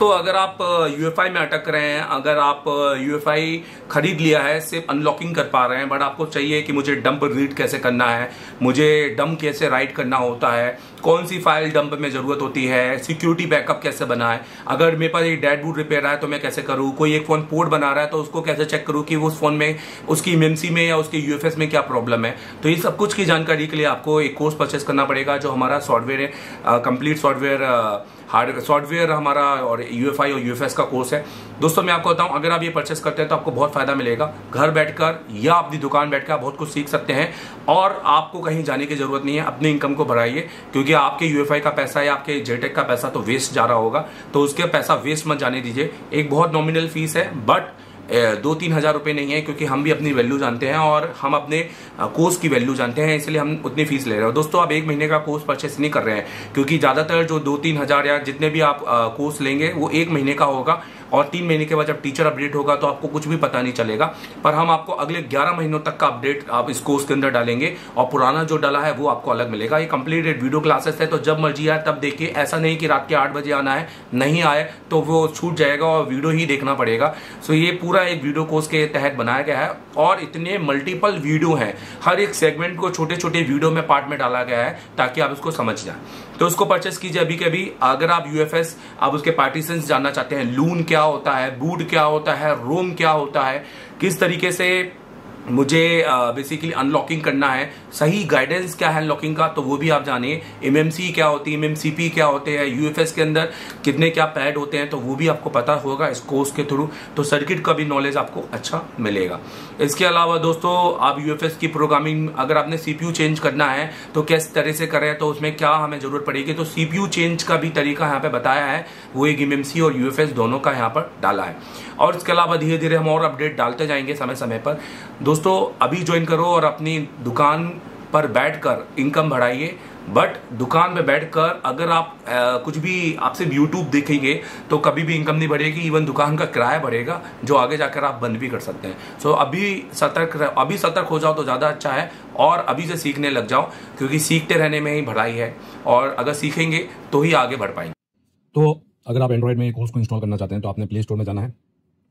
दोस्तों अगर आप यूएफआई में अटक रहे हैं, अगर आप यूएफआई खरीद लिया है, सिर्फ अनलॉकिंग कर पा रहे हैं, बट आपको चाहिए कि मुझे डंप रीड कैसे करना है, मुझे डंप कैसे राइट करना होता है, कौन सी फाइल डंप में जरूरत होती है, सिक्योरिटी बैकअप कैसे बनाए, अगर मेरे पास एक डेड बूट रिपेयर है तो मैं कैसे करूं, कोई एक फोन पोर्ट बना रहा है तो उसको कैसे चेक करूं कि उस फोन में उसकी एमएमसी में या उसके यूएफएस में क्या प्रॉब्लम है। तो ये सब कुछ की जानकारी के लिए आपको एक कोर्स परचेस करना पड़ेगा, जो हमारा सॉफ्टवेयर है, कंप्लीट सॉफ्टवेयर हमारा और यूएफआई और यूएफएस का कोर्स है। दोस्तों मैं आपको बताऊं, अगर आप ये परचेस करते हैं तो आपको बहुत फायदा मिलेगा। घर बैठकर या अपनी दुकान बैठकर बहुत कुछ सीख सकते हैं और आपको कहीं जाने की जरूरत नहीं है। अपनी इनकम को बढ़ाइए, क्योंकि आपके यूएफआई का पैसा या आपके जेटेक का पैसा तो वेस्ट जा रहा होगा, तो उसके पैसा वेस्ट मत जाने दीजिए। एक बहुत नॉमिनल फीस है, बट 2-3 हजार रुपए नहीं है, क्योंकि हम भी अपनी वैल्यू जानते हैं और हम अपने कोर्स की वैल्यू जानते हैं, इसलिए हम उतनी फीस ले रहे हैं। दोस्तों आप 1 महीने का कोर्स परचेस नहीं कर रहे हैं, क्योंकि ज्यादातर जो 2-3 हजार या जितने भी आप कोर्स लेंगे वो 1 महीने का होगा, और 3 महीने के बाद जब टीचर अपडेट होगा तो आपको कुछ भी पता नहीं चलेगा। पर हम आपको अगले 11 महीनों तक का अपडेट आप इस कोर्स के अंदर डालेंगे, और पुराना जो डाला है वो आपको अलग मिलेगा। ये कंप्लीटेड वीडियो क्लासेस है, तो जब मर्जी आए तब देखिए। ऐसा नहीं कि रात के 8 बजे आना है, नहीं आए तो वो छूट जाएगा और वीडियो ही देखना पड़ेगा। सो ये पूरा एक वीडियो कोर्स के तहत बनाया गया है, और इतने मल्टीपल वीडियो हैं, हर एक सेगमेंट को छोटे छोटे वीडियो में पार्ट में डाला गया है ताकि आप इसको समझ जाए। तो उसको परचेस कीजिए अभी के अभी। अगर आप यूएफएस, आप उसके पार्टीशंस जानना चाहते हैं, लून क्या होता है, बूट क्या होता है, रोम क्या होता है, किस तरीके से मुझे बेसिकली अनलॉकिंग करना है, सही गाइडेंस क्या है अनलॉकिंग का, तो वो भी आप जानिए। एमएमसी क्या होती है, एमएमसीपी क्या होते हैं, यूएफएस के अंदर कितने क्या पैड होते हैं, तो वो भी आपको पता होगा इस कोर्स के थ्रू। तो सर्किट का भी नॉलेज आपको अच्छा मिलेगा। इसके अलावा दोस्तों आप यूएफएस की प्रोग्रामिंग, अगर आपने सीपीयू चेंज करना है तो किस तरह से करें, तो उसमें क्या हमें जरूरत पड़ेगी, तो सीपीयू चेंज का भी तरीका यहाँ पे बताया है। वो एक एमएमसी और यूएफएस दोनों का यहाँ पर डाला है, और इसके अलावा धीरे धीरे हम और अपडेट डालते जाएंगे समय समय पर। दोस्तों अभी ज्वाइन करो और अपनी दुकान पर बैठकर इनकम बढ़ाइए। बट दुकान पे बैठकर अगर आप कुछ भी आप सिर्फ यूट्यूब देखेंगे तो कभी भी इनकम नहीं बढ़ेगी, इवन दुकान का किराया बढ़ेगा, जो आगे जाकर आप बंद भी कर सकते हैं। सो अभी सतर्क हो जाओ तो ज़्यादा अच्छा है, और अभी से सीखने लग जाओ, क्योंकि सीखते रहने में ही बढ़ाई है, और अगर सीखेंगे तो ही आगे बढ़ पाएंगे। तो अगर आप एंड्रॉइड में कोर्स को इंस्टॉल करना चाहते हैं तो आपने प्ले स्टोर में जाना है,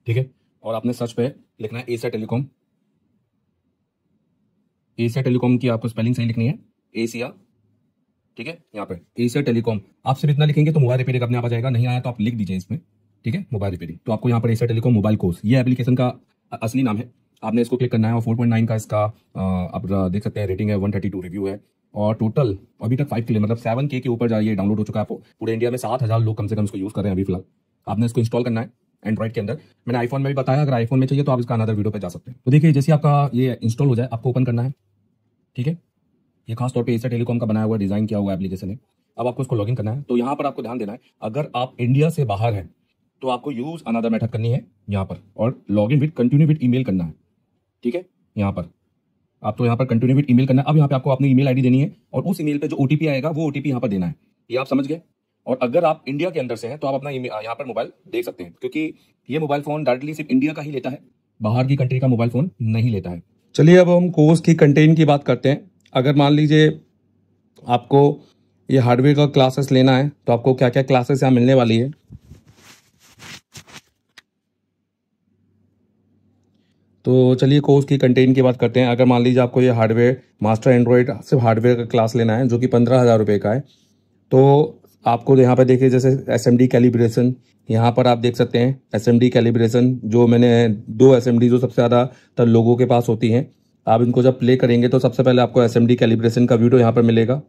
ठीक है, और आपने सर्च पे लिखना है एशिया टेलीकॉम। एशिया टेलीकॉम की आपको स्पेलिंग सही लिखनी है, एशिया, ठीक है, यहाँ पे एशिया टेलीकॉम। आप सिर्फ इतना लिखेंगे तो मोबाइल रिपेयरिंग अपने आप आ जाएगा, नहीं आया तो आप लिख दीजिए इसमें, ठीक है, मोबाइल रिपेयरिंग। तो आपको यहाँ पर एशिया टेलीकॉम मोबाइल कोर्स, ये एप्लीकेशन का असली नाम है। आपने इसको क्लिक करना है, और 4.9 का इसका आप देख सकते हैं रेटिंग है, 132 रिव्यू है, और टोटल अभी तक 5 के लिए मतलब 7K के ऊपर जाइए डाउनलोड हो चुका है। आपको पूरे इंडिया में 7,000 लोग कम से कम इसको यूज कर रहे हैं अभी फिलहाल। आपने इसको इंस्टॉल करना है एंड्रॉइड के अंदर। मैंने आईफोन में भी बताया, अगर आईफोन में चाहिए तो आप इसका अनदर वीडियो पे जा सकते हैं। तो देखिए जैसे आपका ये इंस्टॉल हो जाए, आपको ओपन करना है, ठीक है। ये खास तौर पे एशिया टेलीकॉम का बनाया हुआ डिजाइन किया हुआ एप्लीकेशन है। अब आपको इसको लॉगिन करना है, तो यहाँ पर आपको ध्यान देना है, अगर आप इंडिया से बाहर हैं तो आपको यूज अनदर मेथड करनी है यहाँ पर, और login with continue with email करना है, ठीक है। यहाँ पर आपको यहाँ पर कंटिन्यू विद ईमेल करना है। अब यहाँ पे आपको अपनी ईमेल आईडी देनी है, और उस ईमेल पे जो ओटीपी आएगा वो ओटीपी यहाँ पर देना है। ये आप समझ गए। और अगर आप इंडिया के अंदर से हैं तो आप अपना यहाँ पर मोबाइल देख सकते हैं, क्योंकि ये मोबाइल फोन डायरेक्टली सिर्फ इंडिया का ही लेता है, बाहर की कंट्री का मोबाइल फोन नहीं लेता है। चलिए अब हम कोर्स की कंटेंट की बात करते हैं। अगर मान लीजिए आपको ये हार्डवेयर का क्लासेस लेना है तो आपको क्या क्या क्लासेस यहाँ मिलने वाली है। तो चलिए कोर्स की कंटेंट की बात करते हैं। अगर मान लीजिए आपको ये हार्डवेयर मास्टर एंड्रॉयड सिर्फ हार्डवेयर का क्लास लेना है, जो कि 15,000 रुपये का है, तो आपको यहाँ पर देखिए जैसे SMD कैलिब्रेशन, यहाँ पर आप देख सकते हैं SMD कैलिब्रेशन, जो मैंने 2 SMD जो सबसे ज़्यादा लोगों के पास होती हैं। आप इनको जब प्ले करेंगे तो सबसे पहले आपको SMD कैलिब्रेशन का वीडियो यहाँ पर मिलेगा,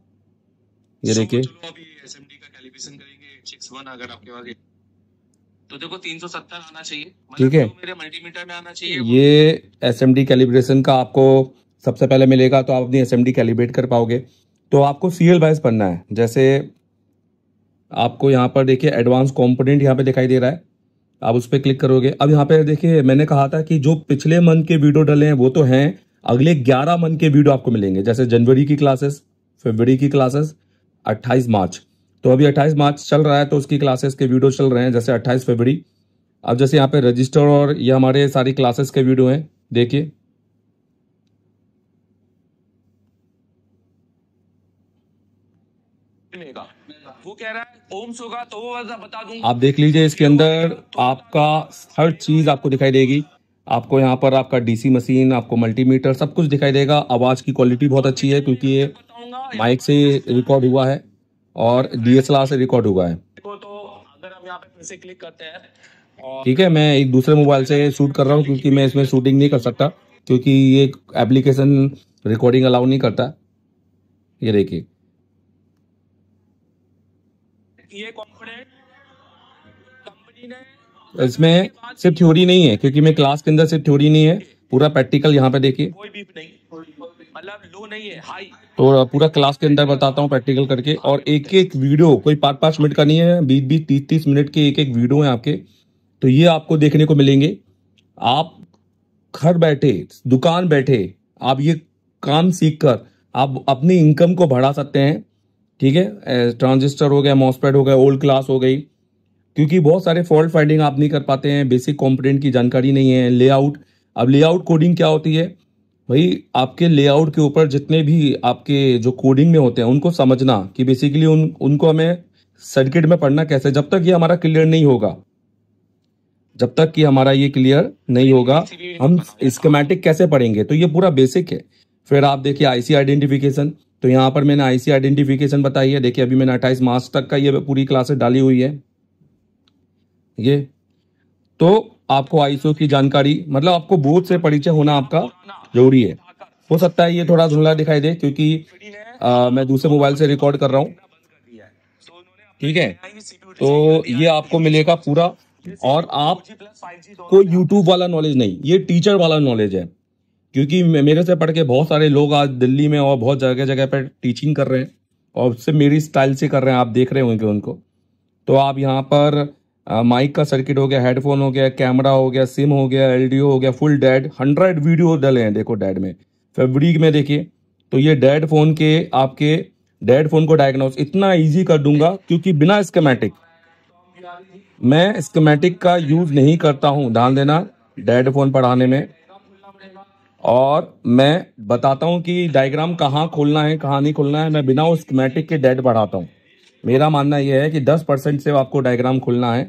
ये देखिए। चलो अभी SMD का कैलिब्रेशन करेंगे 861। अगर आपके पास तो देखो 370 आना चाहिए, ठीक है, मेरे मल्टीमीटर में आना चाहिए। ये SMD कैलिब्रेशन का आपको सबसे पहले मिलेगा, तो आप अपनी SMD कैलिब्रेट कर पाओगे। तो आपको सीरियल वाइज पढ़ना है। जैसे आपको यहाँ पर देखिए एडवांस कंपोनेंट यहाँ पे दिखाई दे रहा है, आप उस पर क्लिक करोगे। अब यहाँ पे देखिए मैंने कहा था कि जो पिछले मंथ के वीडियो डले हैं वो तो हैं, अगले 11 मंथ के वीडियो आपको मिलेंगे। जैसे जनवरी की क्लासेस, फरवरी की क्लासेस, 28 मार्च, तो अभी 28 मार्च चल रहा है तो उसकी क्लासेस के वीडियो चल रहे हैं, जैसे 28 फरवरी। अब जैसे यहाँ पे रजिस्टर और ये हमारे सारी क्लासेस के वीडियो हैं, देखिए वो वो कह रहा है ओम्स होगा तो वो बता दूंगा। आप देख लीजिए, इसके अंदर आपका हर चीज आपको दिखाई देगी। आपको यहाँ पर आपका डीसी मशीन, आपको मल्टीमीटर, सब कुछ दिखाई देगा। आवाज की क्वालिटी बहुत अच्छी है क्योंकि ये माइक से रिकॉर्ड हुआ है और DSLR से रिकॉर्ड हुआ है। तो अगर हम यहाँ पे फिर से क्लिक करते हैं और ठीक है, मैं एक दूसरे मोबाइल से शूट कर रहा हूँ क्योंकि मैं इसमें शूटिंग नहीं कर सकता क्योंकि ये एप्लीकेशन रिकॉर्डिंग अलाउ नहीं करता। ये देखिए, ये कॉन्फिडेंट कंपनी ने इसमें सिर्फ थ्योरी नहीं है क्योंकि मैं क्लास के अंदर सिर्फ थ्योरी नहीं है, पूरा प्रैक्टिकल यहाँ पे देखिए। कोई बीप नहीं, मतलब लो नहीं है, हाई। तो पूरा क्लास के अंदर बताता हूँ प्रैक्टिकल करके। और एक एक वीडियो कोई 5-5 मिनट का नहीं है, 20-20, 30-30 मिनट के एक एक वीडियो है आपके। तो ये आपको देखने को मिलेंगे। आप घर बैठे, दुकान बैठे, आप ये काम सीख कर आप अपनी इनकम को बढ़ा सकते हैं। ठीक है, ट्रांजिस्टर हो गया, मॉसफेट हो गया, ओल्ड क्लास हो गई, क्योंकि बहुत सारे फॉल्ट फाइंडिंग आप नहीं कर पाते हैं, बेसिक कंपोनेंट की जानकारी नहीं है, लेआउट। अब लेआउट कोडिंग क्या होती है भाई? आपके लेआउट के ऊपर जितने भी आपके जो कोडिंग में होते हैं उनको समझना कि बेसिकली उनको हमें सर्किट में पढ़ना कैसे। जब तक ये हमारा क्लियर नहीं होगा, जब तक कि हमारा ये क्लियर नहीं होगा, हम स्कीमेटिक कैसे पढ़ेंगे? तो ये पूरा बेसिक है। फिर आप देखिए आईसी आइडेंटिफिकेशन, तो यहाँ पर मैंने आईसी आइडेंटिफिकेशन बताई है। देखिए अभी मैंने 28 मार्च तक का ये पूरी क्लासेस डाली हुई है। ये तो आपको आईएसओ की जानकारी, मतलब आपको बोर्ड से परिचय होना आपका जरूरी है। हो सकता है ये थोड़ा धुंधला दिखाई दे क्योंकि मैं दूसरे मोबाइल से रिकॉर्ड कर रहा हूँ। ठीक है, तो ये आपको मिलेगा पूरा। और आप कोई यूट्यूब वाला नॉलेज नहीं, ये टीचर वाला नॉलेज है। क्योंकि मेरे से पढ़ के बहुत सारे लोग आज दिल्ली में और बहुत जगह जगह पर टीचिंग कर रहे हैं और उससे मेरी स्टाइल से कर रहे हैं, आप देख रहे होंगे उनको। तो आप यहाँ पर माइक का सर्किट हो गया, हेडफोन हो गया, कैमरा हो गया, सिम हो गया, LDO हो गया, फुल डेड 100 वीडियो डले हैं। देखो डेड में फैब्रिक में देखिए, तो ये डेड फोन के आपके डेड फोन को डायग्नोस इतना इजी कर दूंगा क्योंकि बिना स्कीमेटिक, मैं स्कीमेटिक का यूज नहीं करता हूं, ध्यान देना, डेड फोन पढ़ाने में। और मैं बताता हूं कि डायग्राम कहाँ खोलना है कहाँ नहीं खोलना है। मैं बिना स्कीमेटिक के डेड पढ़ाता हूं। मेरा मानना यह है कि 10% से आपको डायग्राम खोलना है।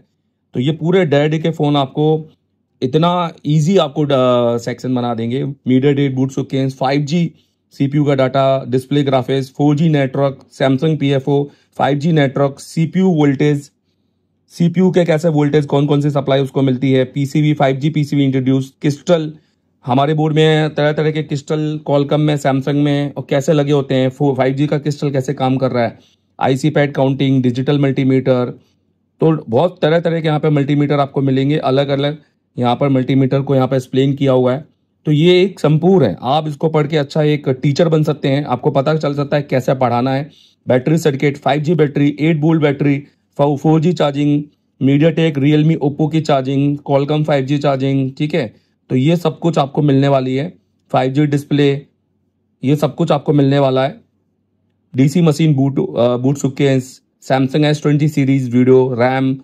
तो ये पूरे डेड के फोन आपको इतना इजी आपको सेक्शन बना देंगे। मीडियाटेक बूट सुकेंस, 5G CPU का data, display graphics, 4G network, Samsung PFO, 5G network, CPU voltage, CPU के कैसे वोल्टेज कौन कौन सी सप्लाई उसको मिलती है, PCB 5G PCB introduce, crystal हमारे बोर्ड में तरह तरह के क्रिस्टल, कॉलकम में, सैमसंग में, और कैसे लगे होते हैं, 5G का क्रिस्टल कैसे काम कर रहा है, IC pad counting, digital multimeter. तो बहुत तरह तरह के यहाँ पे मल्टीमीटर आपको मिलेंगे, अलग अलग यहाँ पर मल्टीमीटर को यहाँ पर एक्सप्लेन किया हुआ है। तो ये एक संपूर्ण है, आप इसको पढ़ के अच्छा एक टीचर बन सकते हैं। आपको पता चल सकता है कैसे पढ़ाना है। Battery circuit, 5G battery, 8 volt battery, 4G charging, MediaTek, Realme, Oppo की चार्जिंग, कॉलकम 5G चार्जिंग। ठीक है, तो ये सब कुछ आपको मिलने वाली है। 5G डिस्प्ले, ये सब कुछ आपको मिलने वाला है। DC machine boot sequence, Samsung S20 series video, RAM,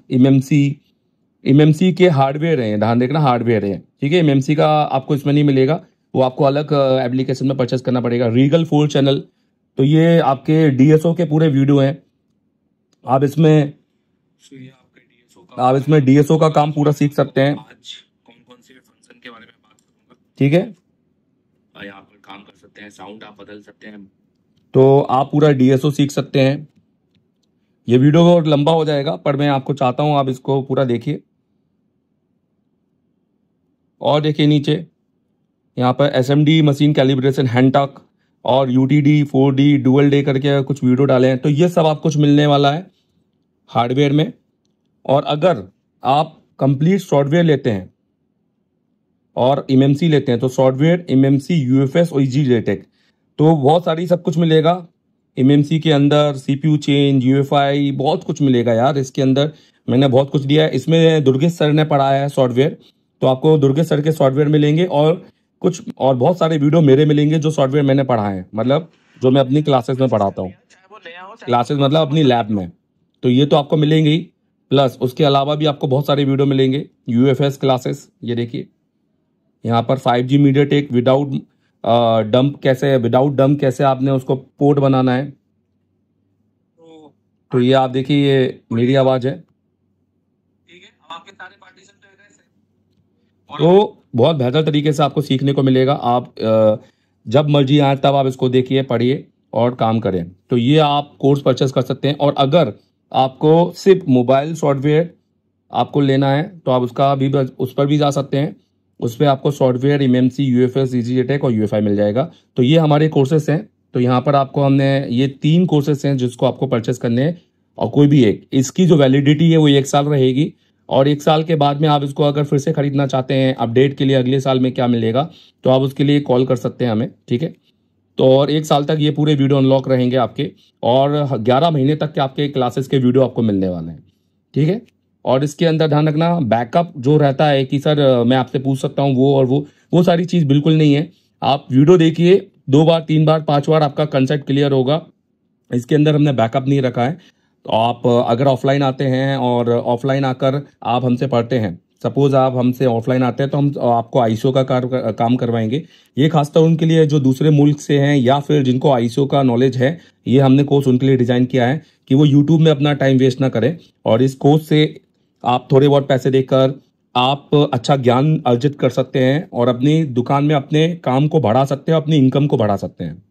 MMC के हार्डवेयर हैं, ध्यान देखना हार्डवेयर है। ठीक है, MMC का आपको इसमें नहीं मिलेगा, वो आपको अलग एप्लीकेशन में परचेस करना पड़ेगा। रीगल 4 चैनल, तो ये आपके DSO के पूरे वीडियो हैं। आप इसमें DSO का काम पूरा सीख सकते हैं। आज कौन से फंक्शन के बारे में बात करूंगा। ठीक है, यहाँ पर काम कर सकते हैं, साउंड आप बदल सकते हैं। तो आप पूरा DSO सीख सकते हैं। ये वीडियो बहुत लंबा हो जाएगा पर मैं आपको चाहता हूं आप इसको पूरा देखिए। और देखिए नीचे यहाँ पर SMD मशीन कैलिब्रेशन, हैंडटक और UTD 4D डुअल डे करके कुछ वीडियो डाले हैं। तो ये सब आप कुछ मिलने वाला है हार्डवेयर में। और अगर आप कंप्लीट सॉफ्टवेयर लेते हैं और MMC लेते हैं तो सॉफ्टवेयर MMC, UFS और EasyJetec, तो बहुत सारी सब कुछ मिलेगा। MMC के अंदर CPU चेंज, UEFI, बहुत कुछ मिलेगा यार इसके अंदर। मैंने बहुत कुछ दिया है इसमें, दुर्गेश सर ने पढ़ाया है सॉफ्टवेयर, तो आपको दुर्गेश सर के सॉफ्टवेयर मिलेंगे और कुछ और बहुत सारे वीडियो मेरे मिलेंगे जो सॉफ्टवेयर मैंने पढ़ाए हैं, मतलब जो मैं अपनी क्लासेस में पढ़ाता हूँ। क्लासेस मतलब अपनी लैब में, तो ये तो आपको मिलेंगे ही। प्लस उसके अलावा भी आपको बहुत सारे वीडियो मिलेंगे। UFS क्लासेस, ये देखिए यहाँ पर 5G मीडियाटेक विदाउट डंप कैसे आपने उसको पोर्ट बनाना है। तो तो ये आप देखिए, ये मेरी आवाज है। ठीक है, अब आपके सारे पार्टीशन तो है ऐसे। तो बहुत बेहतर तरीके से आपको सीखने को मिलेगा। आप जब मर्जी आए तब आप इसको देखिए, पढ़िए और काम करें। तो ये आप कोर्स परचेस कर सकते हैं। और अगर आपको सिर्फ मोबाइल सॉफ्टवेयर आपको लेना है तो आप उस पर भी जा सकते हैं। उस पर आपको सॉफ्टवेयर, एमएमसी, यूएफएस, ईजीटेक और यूएफआई मिल जाएगा। तो ये हमारे कोर्सेस हैं। तो यहाँ पर आपको हमने ये 3 कोर्सेस हैं जिसको आपको परचेस करने हैं, और कोई भी एक, इसकी जो वैलिडिटी है वो 1 साल रहेगी। और 1 साल के बाद में आप इसको अगर फिर से खरीदना चाहते हैं अपडेट के लिए, अगले साल में क्या मिलेगा, तो आप उसके लिए कॉल कर सकते हैं हमें। ठीक है, तो और 1 साल तक ये पूरे वीडियो अनलॉक रहेंगे आपके, और 11 महीने तक के आपके क्लासेस के वीडियो आपको मिलने वाले हैं। ठीक है, और इसके अंदर ध्यान रखना, बैकअप जो रहता है कि सर मैं आपसे पूछ सकता हूँ वो और वो सारी चीज़ बिल्कुल नहीं है। आप वीडियो देखिए 2 बार, 3 बार, 5 बार, आपका कंसेप्ट क्लियर होगा। इसके अंदर हमने बैकअप नहीं रखा है। तो आप अगर ऑफलाइन आते हैं और ऑफलाइन आकर आप हमसे पढ़ते हैं, सपोज आप हमसे ऑफलाइन आते हैं, तो हम आपको आईएसओ का काम करवाएंगे। ये खासतौर उनके लिए जो दूसरे मुल्क से हैं या फिर जिनको आईएसओ का नॉलेज है, ये हमने कोर्स उनके लिए डिजाइन किया है कि वो यूट्यूब में अपना टाइम वेस्ट ना करें। और इस कोर्स से आप थोड़े बहुत पैसे देकर आप अच्छा ज्ञान अर्जित कर सकते हैं और अपनी दुकान में अपने काम को बढ़ा सकते हैं, अपनी इनकम को बढ़ा सकते हैं।